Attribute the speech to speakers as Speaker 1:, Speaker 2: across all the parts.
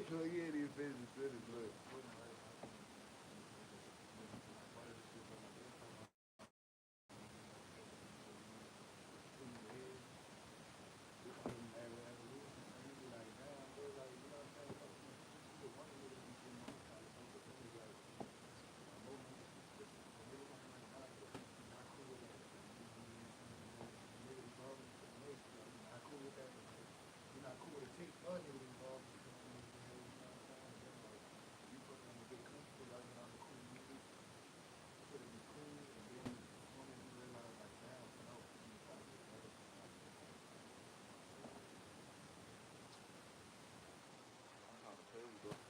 Speaker 1: Look, he ain't even finished the sentence, look.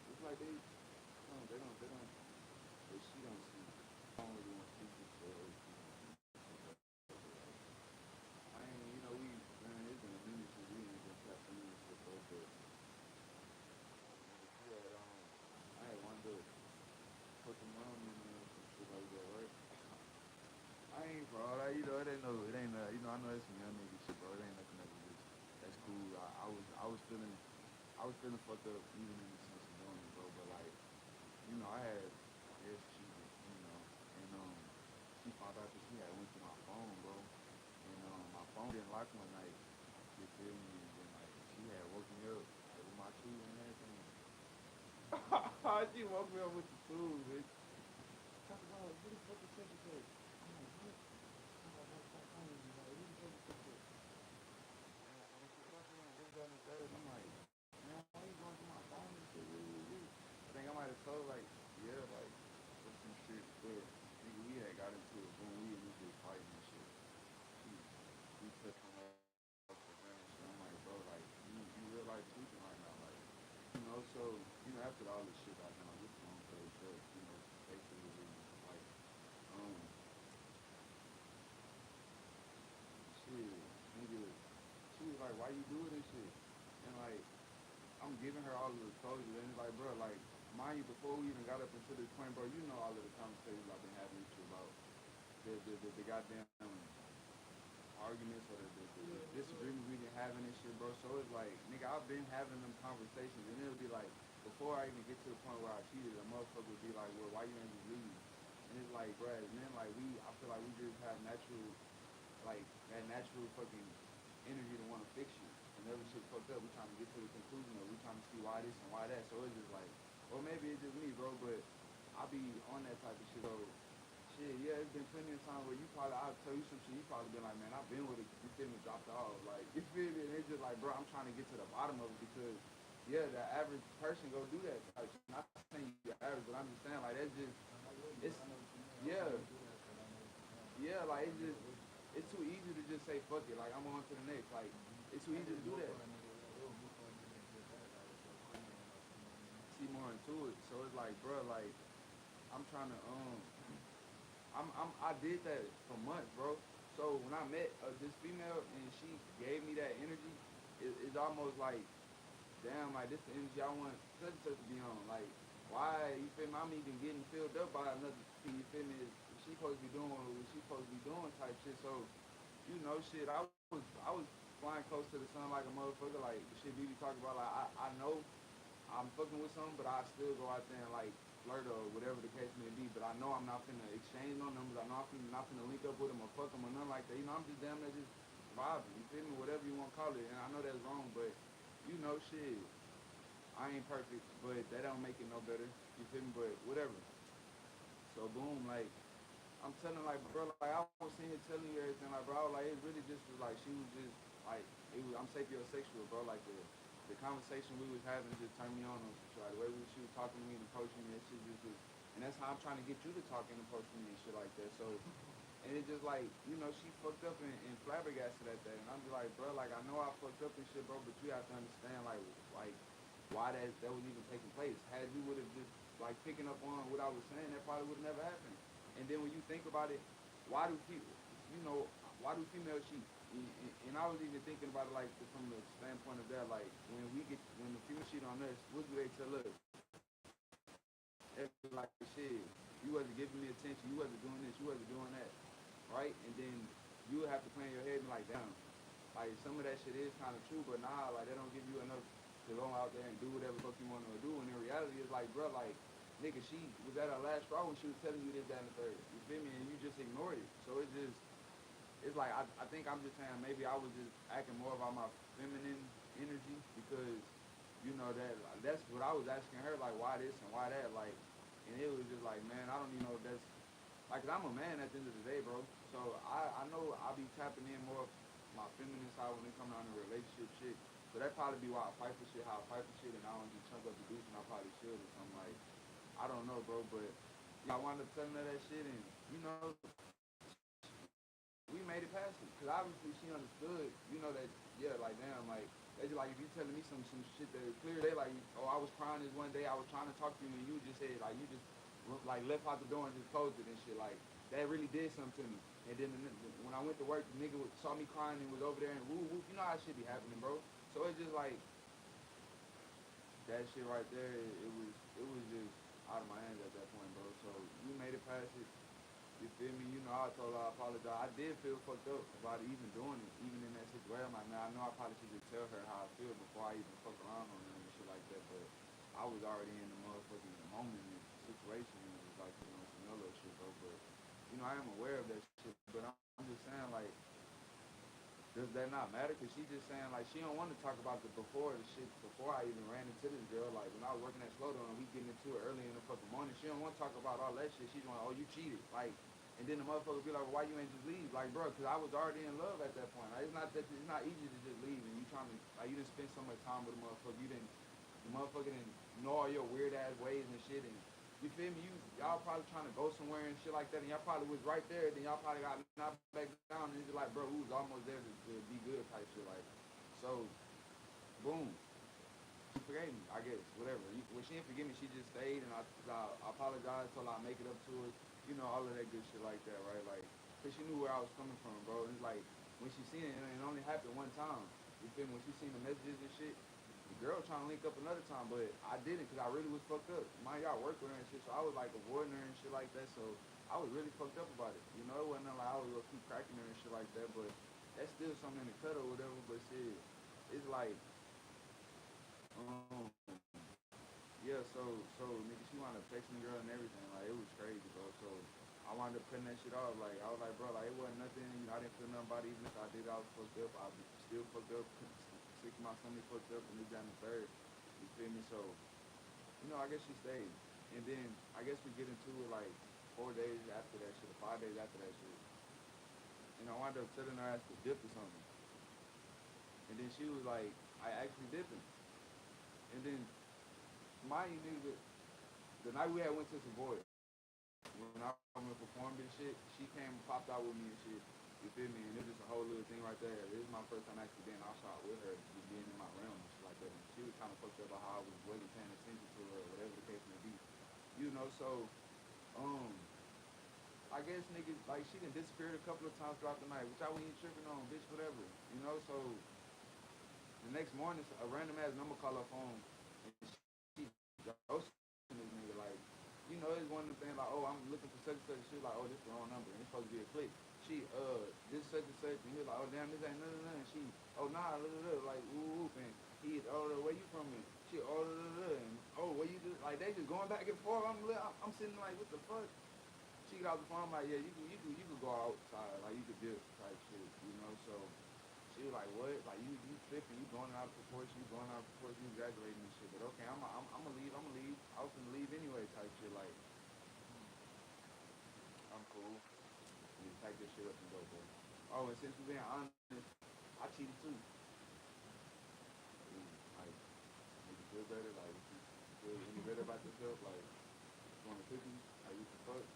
Speaker 1: It's like but she don't see. I don't really want people to I ain't, man, it's been a minute since we ain't been tapping in and shit, bro, but I had wanted to put the mom in there and some shit like that, right? I ain't for all that, I know that's some young nigga shit, bro. It ain't nothing that was just, that's cool. I was feeling fucked up even in the sense of doing it, bro. But like, I had, yes, and she found out that she had went through my phone, bro, and my phone didn't lock one night. You feel me? And then like she had woke me up like with my tools and everything. She woke me up with the tools, bitch. Talk about who the fuck is secretary? I'm like, what? I'm like, what the fuck phone is like, who the fuck is secretary? I'm like, man, why you going through my phone and shit? I think I might have told like, yeah, like, or some shit, but nigga, we had got into it when we was just fighting and shit. She, we took him off the ground and shit. I'm like, bro, like, you real life tweaking right now, like, so, after all this shit got done, this long story short, basically, like, um, shit, nigga, she was like, why you doing this shit? And like, I'm giving her all of the closure, and it's like, bro, like, mind you, before we even got up into this point, bro, you know all of the conversations I've been having with you about the goddamn arguments or the disagreements we been having and shit, bro. So it's like, nigga, I've been having them conversations, and it'll be like, before I even get to the point where I cheated, a motherfucker would be like, well, why you ain't just leave? And it's like, bro, man, like, I feel like we just have natural, like, that natural fucking energy to want to fix you. Whenever shit fucked up, we trying to get to the conclusion, or we trying to see why this and why that. So it's just like, or maybe it's just me, bro, but I be on that type of shit. So shit, yeah, it's been plenty of times where I'll tell you some shit, you probably been like, man, I've been with it, you feel me, dropped off. Like, you feel me? And it's just like, bro, I'm trying to get to the bottom of it because, yeah, the average person go do that type shit. Not saying you're average, but I'm just saying, like, that's just, it's, yeah, like, it's too easy to just say, fuck it, like, I'm on to the next. Like, it's too easy to do that. See more into it. So it's like, bro, like, I'm trying to, I did that for months, bro. So when I met this female and she gave me that energy, it's almost like, damn, like this the energy I want such and such to be on. Like, why, you feel me? I'm even getting filled up by another thing, you feel me? She supposed to be doing what she supposed to be doing type shit. So, shit, I was flying close to the sun like a motherfucker. Like the shit BB talking about. Like I know I'm fucking with something, but I still go out there and like flirt or whatever the case may be. But I know I'm not finna exchange no numbers. I know I'm not finna link up with them or fuck them or nothing like that. I'm just damn near just vibing. You feel me? Whatever you want to call it. And I know that's wrong, but shit. I ain't perfect, but that don't make it no better. You feel me? But whatever. So boom, like I'm telling like, bro, like I was sitting here telling you everything, like, bro, like it really just was like she was just like I'm sapiosexual, bro. Like the conversation we was having just turned me on some shit. Like the way she was talking to me and approaching me, that shit just and that's how I'm trying to get you to talk and approach me and shit like that. So and it's just like, she fucked up and flabbergasted at that. And I'm just like, bro, like I know I fucked up and shit, bro, but you have to understand like why that was even taking place. Had you would have just like picking up on what I was saying, that probably would have never happened. And then when you think about it, why do people, you know, why do females cheat? And I was even thinking about it like from the standpoint of that, like when the female cheat on us, what do they tell us? It's like shit, you wasn't giving me attention, you wasn't doing this, you wasn't doing that, right? And then you would have to plan your head and like, damn, like some of that shit is kind of true, but nah, like they don't give you enough. to go out there and do whatever fuck you want to do. And in reality, it's like, bro, like, nigga, she was at her last straw when she was telling you this, that, and the third. You feel me? And you just ignored it. So it's like, I think I'm just saying maybe I was just acting more about my feminine energy because, you know, that's what I was asking her, like, why this and why that, like, and it was just like, man, I don't even know if that's, like, 'cause I'm a man at the end of the day, bro. So I know I'll be tapping in more of my feminine side when it comes down to relationship shit. So that probably be why I fight for shit, how I fight for shit, and I don't just chunk up the deuce and I probably should or something like, I don't know, bro, but yeah, I wound up telling her that shit, and you know, we made it past it. Cause obviously she understood, you know, that yeah, like damn, like they just like if you telling me some shit that is clear, they like, oh, I was crying this one day, I was trying to talk to you, and you just said like you just like left out the door and just closed it and shit. Like that really did something to me. And then when I went to work, the nigga saw me crying and was over there and woo woo. You know how shit be happening, bro. So it's just like that shit right there. It was just out of my hands at that point, bro. So we made it past it. You feel me? You know, I told her I apologize. I did feel fucked up about even doing it, even in that situation. I'm like, man, I know I probably should just tell her how I feel before I even fuck around on her and shit like that. But I was already in the motherfucking moment and situation, and it was like, you know, some other shit, bro. But you know, I am aware of that shit. But I'm just saying, like, does that not matter? Cause she just saying like she don't want to talk about the shit before I even ran into this girl. Like when I was working at Slowdown, we getting into it early in the fucking morning. She don't want to talk about all that shit. She's going, oh, you cheated, like. And then the motherfucker be like, well, why you ain't just leave? Like, bro, cause I was already in love at that point. Like, it's not easy to just leave and you trying to like you didn't spend so much time with a motherfucker. The motherfucker didn't know all your weird ass ways and shit. And you feel me? Y'all probably trying to go somewhere and shit like that, and y'all probably was right there. Then y'all probably got knocked back down, and it's just like, bro, we was almost there to be good type shit. Like, so, boom, she forgave me, I guess, whatever. Well, she didn't forgive me. She just stayed, and I apologized, told her I make it up to her. You know, all of that good shit like that, right? Like, cause she knew where I was coming from, bro. And it's like when she seen it, and it only happened one time. You feel me? When she seen the messages and shit, the girl trying to link up another time, but I didn't because I really was fucked up. Mind y'all work with her and shit, so I was like avoiding her and shit like that. So I was really fucked up about it. You know, it wasn't like I was gonna keep cracking her and shit like that, but that's still something in the cut or whatever. But shit, it's like, um, yeah. So nigga, she wound up texting the girl and everything. Like it was crazy, bro. So I wound up cutting that shit off. Like I was like, bro, like it wasn't nothing. You know, I didn't feel nothing about it. Even if I did, I was fucked up. I was still fucked up. Sick of my stomach fucked up, and this, that, and the third. You feel me? So you know, I guess she stayed. And then I guess we get into it like 4 days after that shit, or 5 days after that shit. And I wound up telling her ass to dip or something. And then she was like, I actually dipping. And then mind you nigga, the night we had went to Savoy, when I went performed and shit, she came and popped out with me and shit. You feel me? And it was just a whole little thing right there. This is my first time actually being outside with her, just being in my realm and shit like that. And she was kind of fucked up about how I was wasn't paying attention to her, or whatever the case may be. You know, so um, I guess niggas like she done disappeared a couple of times throughout the night, which I wasn't even tripping on, bitch, whatever. You know, so the next morning a random ass number call her phone and she ghosting this nigga like, you know, it's one of the things like, oh, I'm looking for such and such shit, like, oh, this is the wrong number and it's supposed to be a click. She this such and such and he was like, oh damn, this ain't nothing, and she, oh nah, like whoop, and he, oh, where you from, and she, oh, and oh, where you do, like they just going back and forth. I'm sitting like, what the fuck? She got off the phone, I'm like, yeah, you could go outside, like you could dip type shit, you know. So she was like, what? Like you tripping, you going out of proportion, you exaggerating and shit. But okay, I'm gonna leave. I was gonna leave anyway type shit. Like I'm cool. You just pack this shit up and go, bro. Oh, and since we being honest, I cheated too. Like, make you feel better. Like, if you feel any better about yourself, like, you want a cookie? Like, what the fuck?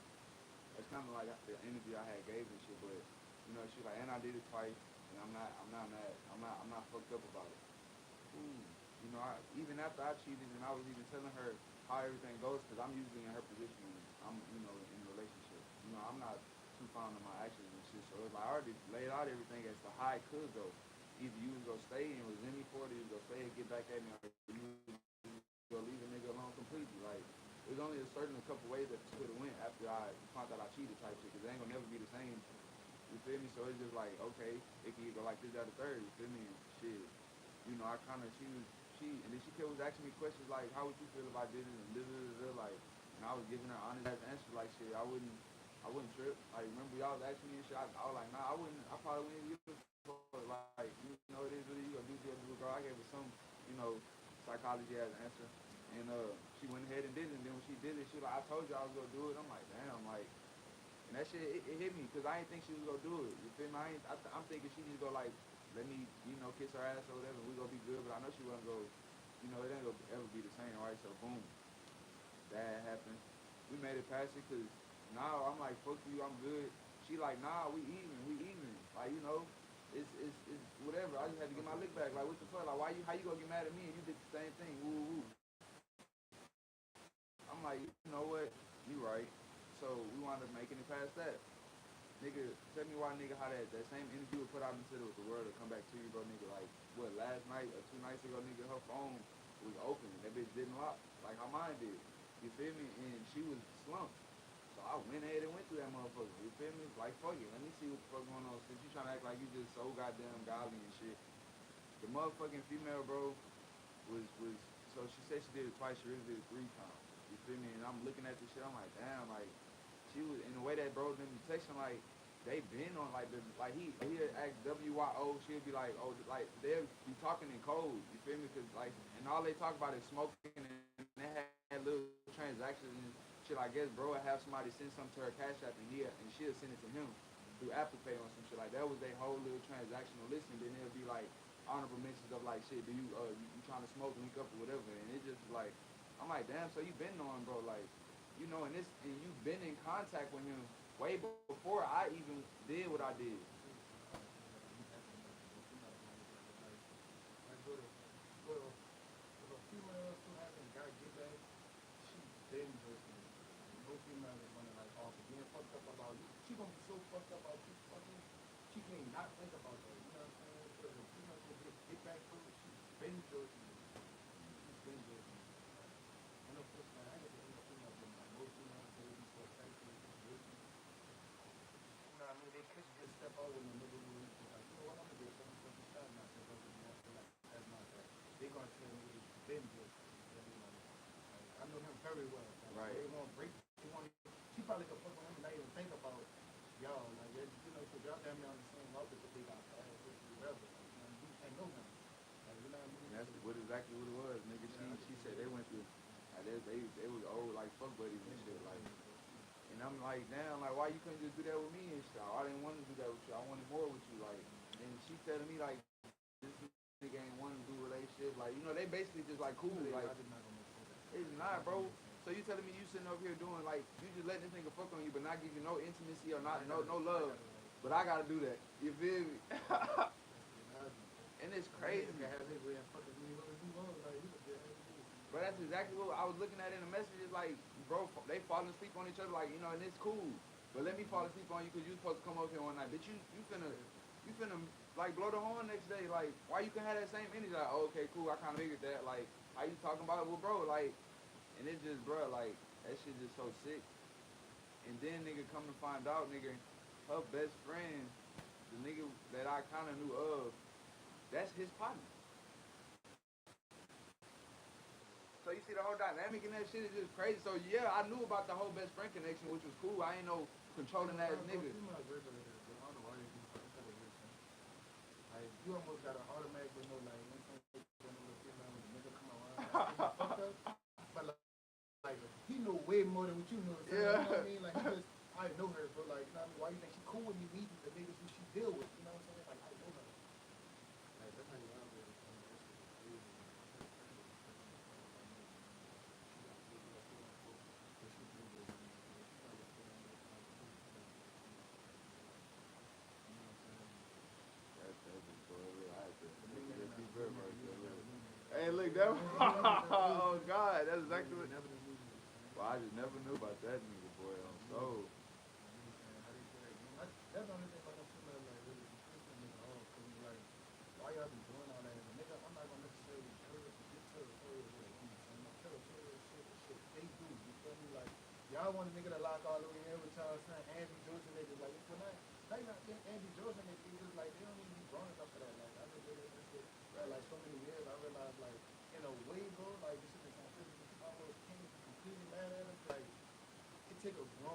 Speaker 1: It's kind of like the energy I had gave and shit, but you know, she like, and I did it twice, and I'm not mad, I'm not fucked up about it. Ooh. You know, even after I cheated, and I was even telling her how everything goes, because I'm usually in her position when I'm, you know, in a relationship. You know, I'm not too fond of my actions and shit, so it's like I already laid out everything as to how it could go. Either you was gonna stay and resent me for it, or you was gonna stay and get back at me, or you was gonna leave a nigga alone completely. Like, there's only a couple ways that could have went after I found out I cheated type shit, because it ain't gonna never be the same. You feel me? So it's just like, okay, it can either go like this, that, or third. You feel me? And shit. You know, I kind of, and then she kept was asking me questions like, how would you feel about this and this, like, and I was giving her honest ass answers like, shit, I wouldn't trip. Like, remember y'all was asking me and shit, I was like, nah, I wouldn't, I probably wouldn't give a fuck. Like, you know, it is what you gonna do, girl. I gave her some, you know, psychology as an answer. And she went ahead and did it. And then when she did it, she was like, I told you I was gonna do it. I'm like, damn, like, and that shit, it hit me because I didn't think she was gonna do it. You feel me? I'm thinking she just go like, let me, you know, kiss her ass or whatever. We gonna be good. But I know she wasn't go, you know, it ain't gonna ever be the same, right? So boom, that happened. We made it past it because now I'm like, fuck you, I'm good. She like, nah, we even. Like, you know, it's whatever. I just had to get my lick back. Like, what the fuck? Like, how you gonna get mad at me and you did the same thing? Woo woo. I'm like, you know what? You right. So we wound up making it past that. Nigga, tell me why, nigga, how that same interview was put out into the world to come back to you, bro, nigga. Like, what, last night or 2 nights ago, nigga, her phone was open. That bitch didn't lock, like how mine did. You feel me? And she was slumped. So I went ahead and went through that motherfucker. You feel me? Like, fuck it. Let me see what the fuck going on. Since you trying to act like you just so goddamn godly and shit. The motherfucking female, bro, was so she said she did it twice. She really did it 3 times. You feel me? And I'm looking at this shit. I'm like, damn, like, she was in the way that bro them texting like they been on like the like he'd act WYO, she'd be like, oh, like they'll be talking in code, you feel me? Cause like, and all they talk about is smoking, and they had little transactions and shit. I guess bro would have somebody send something to her cash app and she'll send it to him through Apple Pay or some shit. Like that was their whole little transactional list, and then it'll be like honorable mentions of like, shit, do you trying to smoke, link up or whatever. And it just like, I'm like, damn, so you been knowing, bro, like, you know, and you've been in contact with him way before I even did what I did. Right. And that's what exactly what it was, nigga. She said they went through, like they was old like fuck buddies and shit, like. And I'm like, damn, like why you couldn't just do that with me and shit? I didn't want to do that with you. I wanted more with you, like. And she telling me like, this nigga ain't want to do relationship, like, you know, they basically just like cool, like. It's not, bro. So you telling me you sitting over here doing like you just letting this nigga fuck on you, but not give you no intimacy or not no love. But I gotta do that. You feel me? And it's crazy. But that's exactly what I was looking at in the messages. Like, bro, they falling asleep on each other. Like, you know, and it's cool. But let me fall asleep on you because you supposed to come over here one night. But you finna like blow the horn next day. Like, why you can have that same energy? Like, oh, okay, cool. I kind of figured that. Like, how you talking about it? Well, bro, like, and it's just, bro, like, that shit just so sick. And then nigga come to find out, nigga, her best friend, the nigga that I kind of knew of, that's his partner. So you see the whole dynamic and that shit is just crazy. So yeah, I knew about the whole best friend connection, which was cool. I ain't no controlling ass nigga. Yeah. Hey, look, that. Oh God, that's exactly what. Well, I just never knew about that nigga, boy. I'm so.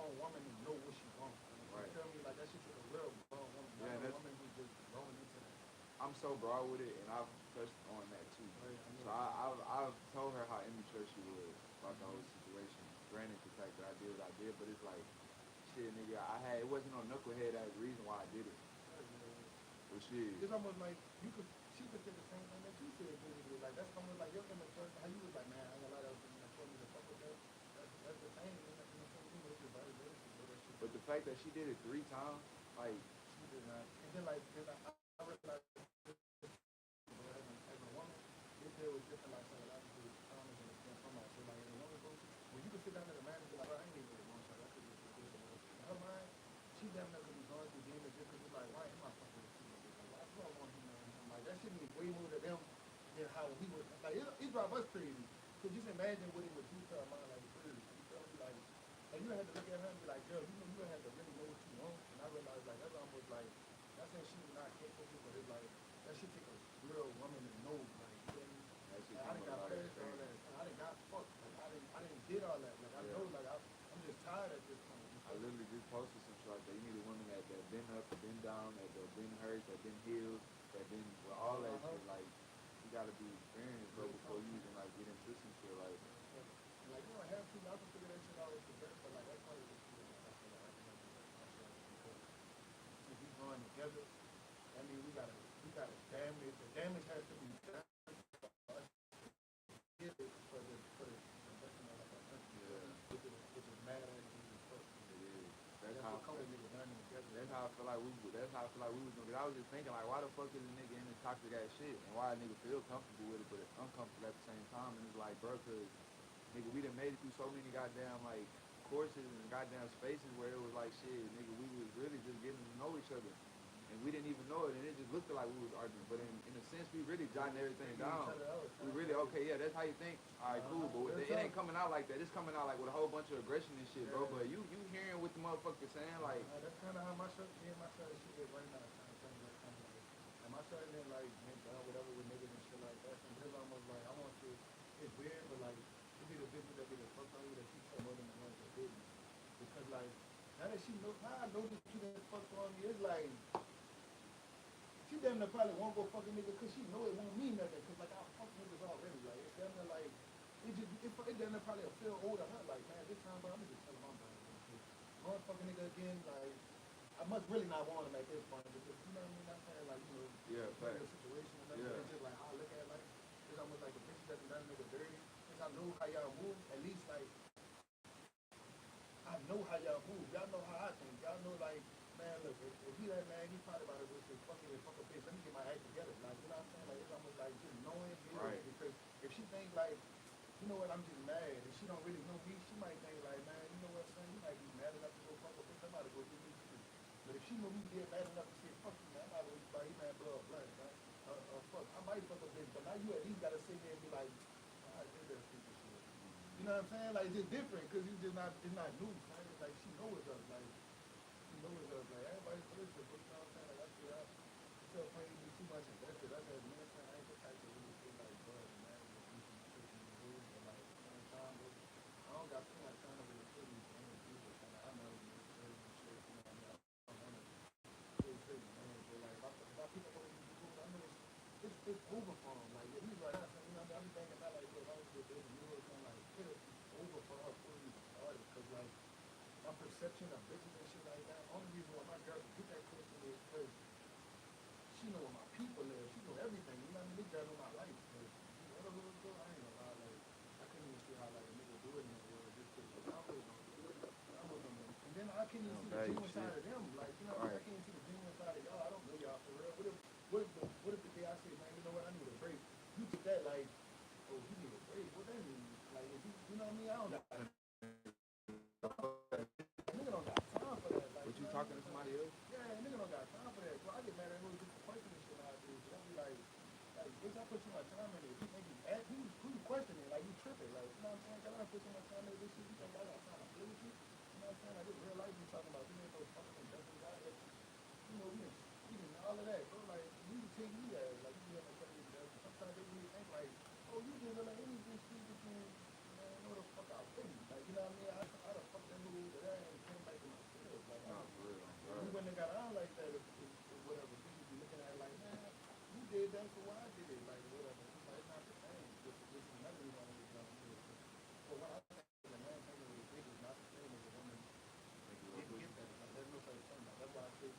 Speaker 2: grown woman to know what she wants. You feel me? Like that shit took a real grown woman.
Speaker 1: Yeah,
Speaker 2: not a woman who's just growing into that.
Speaker 1: I'm so broad with it, and I've touched on that too.
Speaker 2: Right,
Speaker 1: So I've told her how immature she was about the whole situation. Granted, the fact that I did what I did, but it's like, shit, nigga, it wasn't no knucklehead as the reason why I did it. But shit.
Speaker 2: It's almost like she could say the same thing that you said, basically. Like that's almost like your immature. How you was like, man, I ain't gonna lie, that was something that told me to fuck with that. That's the same. You know, it's just vice versa.
Speaker 1: But the fact that she did it 3 times, like
Speaker 2: she did not. And then like, I realized as a woman, this deal was different like psychologically traumas and it's from like so like in a woman group, when you can sit down at a man and be like, I ain't even really one shot, I could just do this. In her mind, she damn near could be going through demons just because it's like, why am I fucking with you? Like, why do I want him? Like that shit means way more to them than how he would. Like it drive us crazy. Cause just imagine what it would do to our mind like crazy. You feel me? Like you had to look at her and be like, girl, you know, you had to really know what you want. And I realized like that's almost like, not saying she was not capable, but it's like that shit take a real woman to know. Like you feel me? Like, I done got past all that. I done got fucked. Like I didn't did all that. Like I know, like I'm just tired at this point.
Speaker 1: I literally just posted some shit like that. You need a woman that been up, that been down, that been hurt, that been healed, that been with all that shit. Like you gotta be experienced, bro, before you even like get into some shit like.
Speaker 2: Like you don't have to. I can figure that shit out with the best, but like that's part of the shit. If we going together, I mean we gotta damage. The damage has to be done for us. For the investment of our country. Yeah. Which is mad at me.
Speaker 1: That's how I feel like we. That's how I feel like we was doing. Cause I was just thinking like, why the fuck is a nigga in this toxic ass shit, and why a nigga feel comfortable with it, but uncomfortable at the same time? And it's like, bro, cause nigga, we done made it through so many goddamn like courses and goddamn spaces where it was like, shit, nigga, we was really just getting to know each other, and we didn't even know it, and it just looked like we was arguing. But in a sense, we really jotting everything down. We really okay, yeah, that's how you think. All right, cool, but it ain't coming out like that. It's coming out like with a whole bunch of aggression and shit, bro. But you hearing what the motherfucker saying, like.
Speaker 2: That's kind of how my shirt shit is right now. And my shirt didn't like whatever with niggas and shit like that. And it's almost like I want to. It's weird, but like it be the bitches that be the fuck on you that she tell more than the ones that didn't. Because like now that she know, now I know that she done fucked on me. It's like. She damn near probably won't go fuck a nigga because she know it won't mean nothing. Because like I fuck niggas already. Like it's damn near like it damn near probably feel old to her. Like man, this time but I'm just telling my body. Motherfucking nigga again. Like I must really not want him at this point because you know what I mean. I'm saying like you know the situation and everything. It's just like how I look at it, like it's almost like the bitch that done a nigga dirty. Since I know how y'all move, at least like I know how y'all move. Y'all know how I think. Y'all know like. Man, look, if he that man, he probably about to go say, fuck a bitch, let me get my act together. Like, you know what I'm saying? Like, it's almost like just knowing,
Speaker 1: right.
Speaker 2: Because if she think like, you know what, I'm just mad, and she don't really know me, she might think like, man, you know what, son, you might be mad enough to go fuck a bitch, I'm about to go do me too. But if she know me dead mad enough to say, fuck you, man, I'm about to go buy you, man, blow up blood, man. Fuck, I might fuck a bitch, but now you at least gotta sit there and be like, I did that stupid shit. You know what I'm saying? Like, it's just different, because it's not new, man. It's like, she know it's up, like, like everybody's first, but you know what I'm saying? Like I feel like it's so funny to be too much invested. I said, man, I ain't the type to really feel like bud, man, but like at the same time, I don't got too much time to really feel these things either. I know it's very shit, you know what I mean? I don't want to feel crazy, man. But like if I pick up what these people, I know it's over for them. Like if he's like, you know, I be thinking about like, look, I was with this and you was like, it's over for her before we started, because like. My perception of bitches and shit like that, only reason why my girl can get that question is because she know where my people live. She know everything. You know what I mean? This girl know my life. But you know, little girl, I ain't gonna lie. Like, I couldn't even see how like a nigga do it in the world just because I was on them. And then I can't even see the genuine side of them. Like, you know what I mean? I can't even see the genuine side of y'all. I don't know y'all for real. What if the day I say, man, you know what? I need a break. You took that like, oh, you need a break. What that mean? Like, if you know what I mean? I don't got.
Speaker 1: Talking to somebody else?
Speaker 2: Yeah, nigga don't got time for that. Well, I get mad at him just for questioning shit nowadays. I be like, bitch, I put too much time in it. You think who you questioning? Like, you tripping. Like, you know what I'm saying? I put too much time in this shit. You think I got time to play with you? You know what I'm saying? Like, this real life you talking about. You ain't no fucking investment out here. You know, we didn't all of that, bro. Like, you can take me as, like, you have a couple of days. Sometimes they really think, like, oh, you just like any bitch speak with you, man, know the fuck out with me. Like, you know what I mean? I done fucked that nigga with that and like, so why I did it? Like, whatever. It's like, it's not the same. This is another reason why we're doing this. But what I think is a man taking away big is not the same as a woman didn't get that. Like, there's no such thing. Like, that's why I say,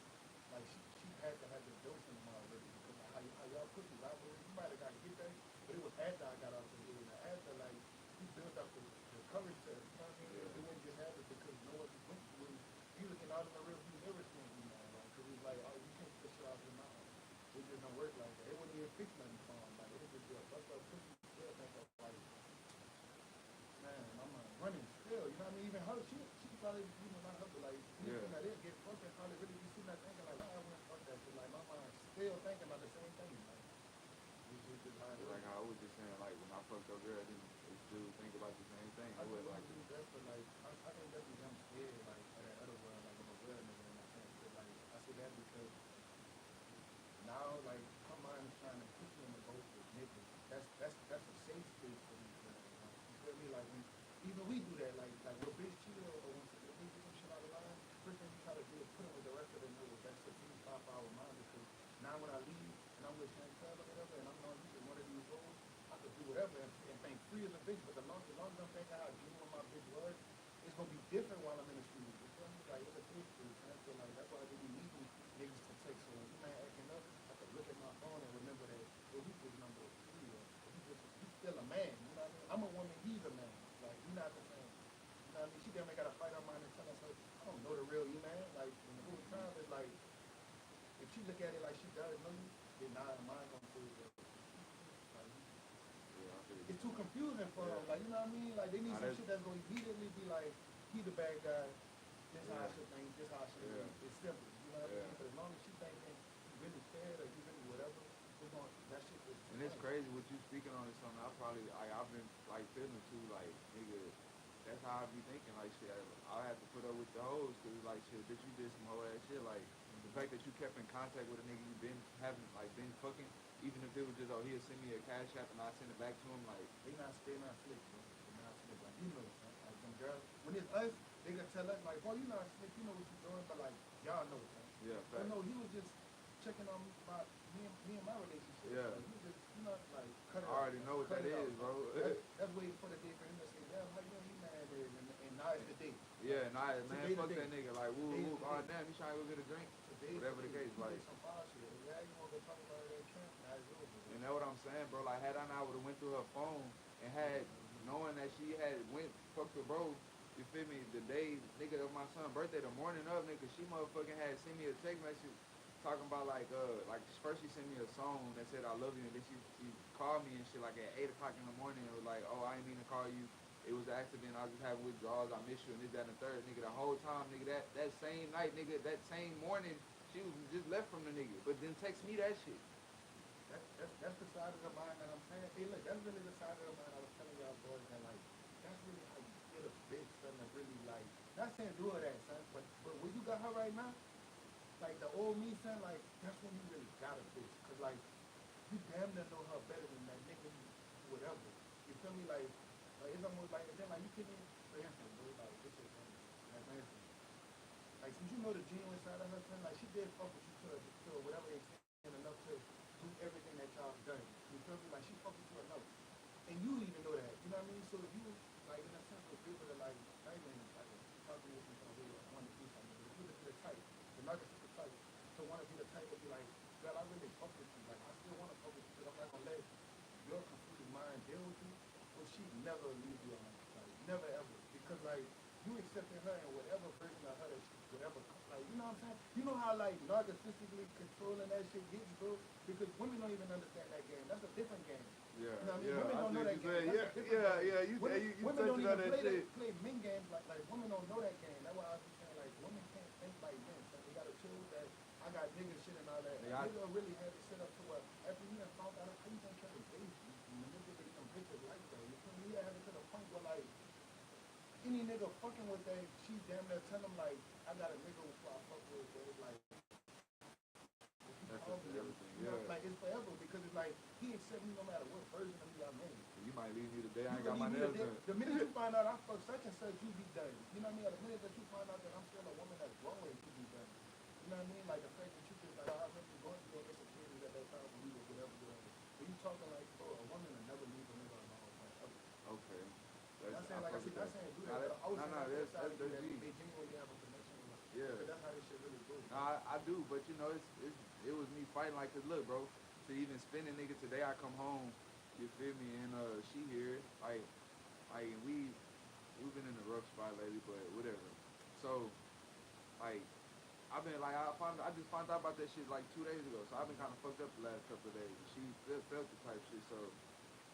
Speaker 2: like, she had to have the dose in them already. Because like, how y'all pussies operate, you might have got to get that, but it was after I got out the hood. And after, like, you built up the courage to, you know what I mean? It wouldn't just happen because you know what you went through. You was getting all in the real few lyrics from you, man. Like, because it's like, oh, you can't put shit out of your mouth. It just don't work like that. It wouldn't even fix nothing for him. Like, it would just be a fucked up pussy. Still think of, like, man, I'm running still. You know what I mean? Even her, she probably, you know, not her, but like, anything that is get fucked, and probably really be sitting there thinking, like, why I wouldn't fuck that shit? Like, my mind still thinking about the same thing. Like, it's just how it is.
Speaker 1: Like I was just saying, like when I fucked your girl, then it's dude think about the same thing.
Speaker 2: I
Speaker 1: I was like,
Speaker 2: do that, but like, I think that's because I'm scared, like, of that other world, like, of a real nigga in that sense. But like, I say that because now, like, her mind is trying to put me in the boat with niggas. That's a safe space for me. Like, you feel me? Like, when, even we do that, like when bitch cheat or when we get some shit out of line, first thing we try to do is put it with the rest of the niggas. That's the thing pop our mind because now when I leave and I'm with Chantel or whatever, and I'm knowing you is one of these roles, I could do whatever and think free as a bitch. But the longer I'm thinking how genuine my bitch was, it's gonna be different while I'm in the street. You feel me? Like it's a safe space, man. So like that's why they be needing niggas to take. So when you man acting up, I could look at my phone and remember that well, he was number 3 or he's still a man. You know what I mean? I'm a woman, he's a man. Like we not the same. You know what I mean? She definitely got to fight her mind and tell us, like, I don't know the real you, man. Like in the whole time, it's like if she look at it like she does know you, then now her mind gonna feel like, it's too confusing for them. Like you know what I mean? Like they need some shit that's gonna immediately be like, he the bad guy. This how I should think. This how I should think. It's simple. You know what I mean? But as long as she thinking you really scared or you really whatever, it's gonna that shit is.
Speaker 1: and it's crazy what you speaking on is something I've been like feeling too. Like nigga, that's how I be thinking. Like shit, I have to put up with the hoes because like shit, bitch, you did some whole ass shit. Like the fact that you kept in contact with a nigga you been having like been fucking. Even if it was just, oh, he'll send me a cash app and I send it back to him, like
Speaker 2: they not slick, bro. They not slick. Like you know, son. Like them girls, when it's us, they gonna tell us like, boy, you not slick. You know what you doing, but like y'all know, son.
Speaker 1: yeah,
Speaker 2: fact. No, he was just checking on about me and my relationship.
Speaker 1: Yeah.
Speaker 2: Like, he was just, you know, like cut it.
Speaker 1: I already know what that is, bro.
Speaker 2: That's waiting for the day for him to say, damn, how you know he mad is, and now it's the day.
Speaker 1: Yeah, nah, man, fuck that nigga. Like, woo, oh damn, you trying to go get a drink? Whatever the case, like.
Speaker 2: Some fire shit. Yeah, you want to talk about that camp? Nah, it's over.
Speaker 1: And that's what I'm saying, bro. Like, had I not would have went through her phone and had knowing that she had went fucked with bro, you feel me? The day nigga of my son's birthday, the morning of nigga, she motherfucking had sent me a text message talking about like first she sent me a song that said I love you, and then she called me and shit like at 8 o'clock in the morning and was like, oh, I ain't mean to call you. It was an accident. I was just having withdrawals. I miss you and this, that, and the third. Nigga, the whole time, nigga, that same night, nigga, that same morning, she was just left from the nigga, but then text me that shit.
Speaker 2: That's the side of the mind that I'm saying. Hey, look, that's really the side of the mind I was telling y'all boys that like, that's really how you get a bitch, son, that really like, not saying do all that, son, but when you got her right now, like the old me, son, like, that's when you really got a bitch. Cause like, you damn near know her better than that nigga, whatever. You feel me? Like it's almost like, then like, you couldn't, for instance, bro, like, this is funny. Like, for instance, like, since you know the genuine side of her, son, like, she did fuck with you to whatever extent enough to do everything that y'all done. You feel me? Like, she fuck with you enough. And you even know that. You know what I mean? So if you, like, in a sense, would be able to, like, I ain't like, talking with you something, want to do something, but if you look at the type, the narcissistic type, to want to be the type of be like, girl, I really fuck with you. Like, I still want to fuck with you, but I'm not going to let your confused mind deal with you. Well, she never leave you alone. Like, never ever. Because, like, you accepting her and whatever version of her that she, whatever, like, you know what I'm saying? You know how, like, narcissistically controlling that shit gets, bro? Because women don't even understand that game. That's a different game.
Speaker 1: Yeah,
Speaker 2: you know what I mean? Women don't know that game.
Speaker 1: You
Speaker 2: women don't
Speaker 1: even
Speaker 2: play men games like women don't know that game. That's why I was saying, like, women can't think like men. So they gotta choose that I got nigga shit and all that. Nigga really had to set up to what after he done found out how you gonna try to date you manipulate some bitches like that. You feel me? He had it to the point where like any nigga fucking with that, she damn near tell him like, I got a nigga who I fuck with, but it's like,
Speaker 1: everything,
Speaker 2: you know, like it's forever because it's like he accept me no matter what version of me I'm in.
Speaker 1: You might leave me today, I ain't got my nails done.
Speaker 2: The minute you find out I fuck such and such, you be done. You know what I mean? The minute that you find out that I'm still a woman that's growing, you be done. You know what I mean? Like the fact that you just like, I remember going through your insecurities at that time when we were whatever.
Speaker 1: that's
Speaker 2: Not saying
Speaker 1: I
Speaker 2: like I
Speaker 1: fuck
Speaker 2: said,
Speaker 1: with
Speaker 2: not
Speaker 1: that.
Speaker 2: saying do
Speaker 1: Nah,
Speaker 2: that, but I was saying like
Speaker 1: that's
Speaker 2: outside of
Speaker 1: that's
Speaker 2: that,
Speaker 1: G.
Speaker 2: they genuinely have a connection with us.
Speaker 1: Yeah.
Speaker 2: Because that's how this shit really goes.
Speaker 1: Nah, I do, but you know, it was me fighting like, cause look, bro, to even spin a nigga today, I come home, you feel me, and she here, like we've been in a rough spot lately, but whatever. So, like, I just found out about that shit like 2 days ago, so I've been kind of fucked up the last couple of days. She felt the type shit, so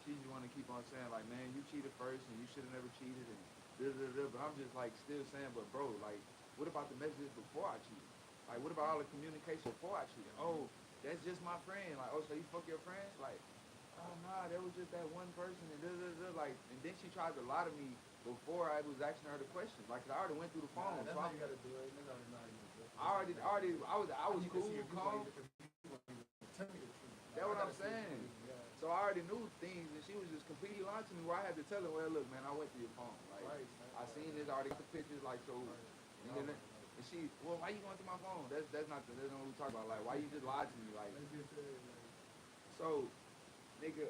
Speaker 1: she just want to keep on saying like, man, you cheated first, and you should have never cheated, and da da da. But I'm just like still saying, but bro, like, what about the messages before I cheated? Like, what about all the communication before I cheated? Oh, that's just my friend. Like, oh, so you fuck your friends? Like, oh nah, that was just that one person, and da da da. Like, and then she tried to lie to me before I was asking her the questions. Like, I already went through the phone.
Speaker 2: That's
Speaker 1: so
Speaker 2: how you gotta do it. Niggas already know how you do it.
Speaker 1: I was cool, calm.
Speaker 2: Tell me the truth.
Speaker 1: That's what I'm saying. So I already knew things, and she was just completely lying to me. Where I had to tell her, well, look, man, I went through your phone. Like, I seen this, I already got the pictures. Like, so, and she, well, why you going through my phone? That's not what we talk about. Like, why you just lied to me? Like, so, nigga,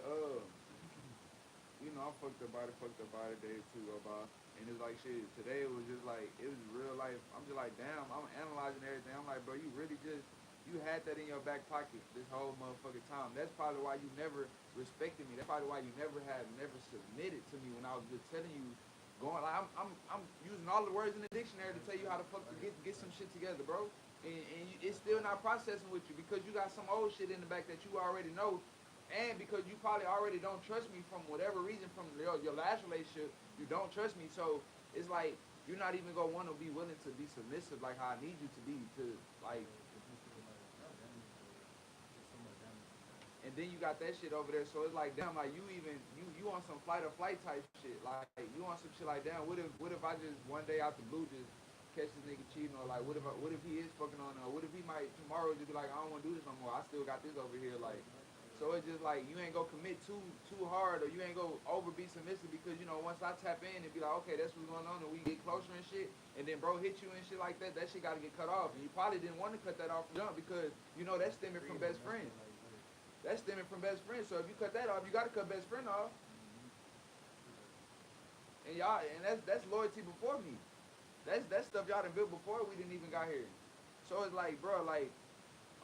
Speaker 1: you know, I'm fucked up about it, day or two go by. And it's like, shit, today it was just like, it was real life. I'm just like, damn, I'm analyzing everything. I'm like, bro, you really just, you had that in your back pocket this whole motherfucking time. That's probably why you never respected me. That's probably why you never submitted to me when I was just telling you, going, like, I'm using all the words in the dictionary to tell you how to fuck to get some shit together, bro. And it's still not processing with you because you got some old shit in the back that you already know, and because you probably already don't trust me from whatever reason from your last relationship, you don't trust me. So it's like you're not even gonna want to be willing to be submissive like how I need you to be to like. And then you got that shit over there, so it's like damn, like you on some fight or flight type shit, like you on some shit like damn. What if I just one day out the blue just catch this nigga cheating, or like what if he is fucking on her, or what if he might tomorrow just be like I don't want to do this no more. I still got this over here, like. So it's just like you ain't gonna commit too hard, or you ain't gonna over be submissive because you know once I tap in and be like okay that's what's going on and we get closer and shit, and then bro hit you and shit like that shit gotta get cut off, and you probably didn't want to cut that off from jump because you know that's stemming from best friends. That's stemming from best friends. So if you cut that off, you gotta cut best friend off. And y'all, and that's loyalty before me. That's stuff y'all done built before we didn't even got here. So it's like, bro, like,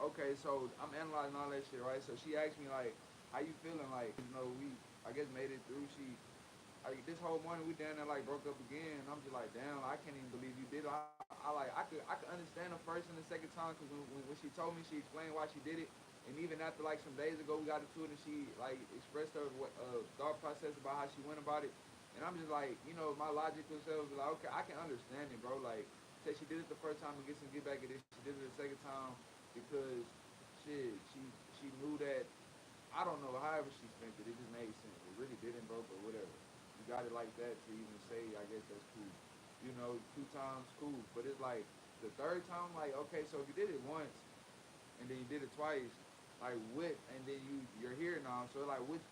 Speaker 1: okay, so I'm analyzing all that shit, right? So she asked me like, how you feeling? Like, you know, we I guess made it through. Like this whole morning we down there like broke up again. And I'm just like, damn, I can't even believe you did it. I could understand the first and the second time because when she told me, she explained why she did it. And even after like some days ago, we got into it and she like expressed her thought process about how she went about it. And I'm just like, you know, my logical self was like, okay, I can understand it, bro. Like, say she did it the first time and get back at it. She did it the second time because shit, she knew that I don't know, however she spent it, it just made sense. It really didn't, bro, but whatever. You got it like that to even say, I guess that's cool. You know, 2 times, cool. But it's like, the third time, like, okay, so if you did it once, and then you did it twice, like, what, and then you're here now, so like, what,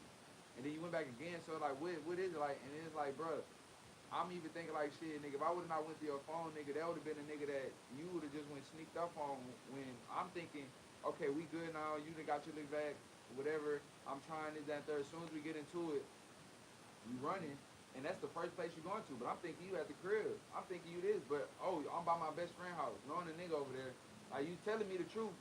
Speaker 1: and then you went back again, so like, what is it like, and it's like, bro, I'm even thinking like, shit, nigga, if I would've not went to your phone, nigga, that would've been a nigga that you would've just went sneaked up on when I'm thinking, okay, we good now, you done got your lick back, whatever, I'm trying this, that, third. As soon as we get into it, you running, and that's the first place you're going to. But I'm thinking you at the crib. I'm thinking you this, but oh, I'm by my best friend house, knowing the nigga over there. Like you telling me the truth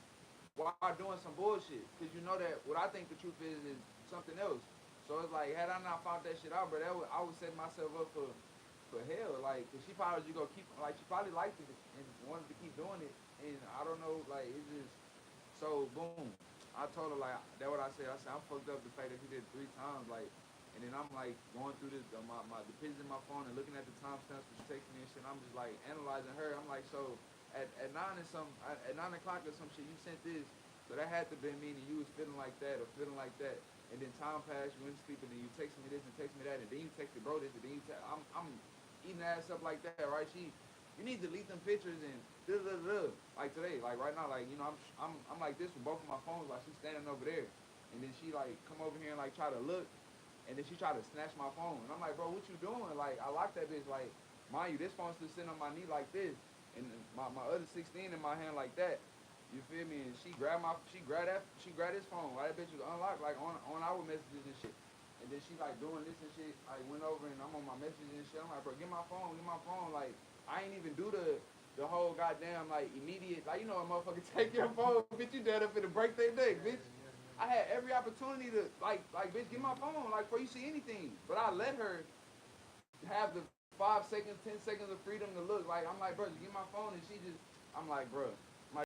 Speaker 1: while doing some bullshit, cause you know that what I think the truth is something else. So it's like, had I not found that shit out, bro, I would set myself up for hell. Like, cause she probably just gonna keep, like, she probably liked it and wanted to keep doing it. And I don't know, like, it's just, so boom. I told her like that what I said. I said I'm fucked up the fact that you did it 3 times, like, and then I'm like going through this the pictures in my phone and looking at the timestamps that she texted me and shit. And I'm just like analyzing her. I'm like, so at 9 o'clock or some shit, you sent this, so that had to been meaning you was feeling like that or feeling like that. And then time passed, you went to sleep, and then you texted me this and texted me that, and then you texted bro this, and then I'm eating ass up like that, right? You need to delete them pictures and like today, like right now, like you know, I'm like this with both of my phones, like she's standing over there, and then she like come over here and like try to look, and then she try to snatch my phone, and I'm like, bro, what you doing? Like I locked that bitch, like mind you, this phone's still sitting on my knee like this, and my other 16 in my hand like that. You feel me? And she grabbed his phone. While that bitch was unlocked, like on our messages and shit. And then she like doing this and shit. I went over and I'm on my messages and shit. I'm like, bro, get my phone, get my phone. Like, I ain't even do the whole goddamn like immediate, like, you know, a motherfucker take your phone, bitch, you dead up in the break their neck, bitch. I had every opportunity to like, bitch, get my phone, like, before you see anything. But I let her have the 5 seconds, 10 seconds of freedom to look. Like, I'm like, bro, just get my phone, and she just, I'm like, bro,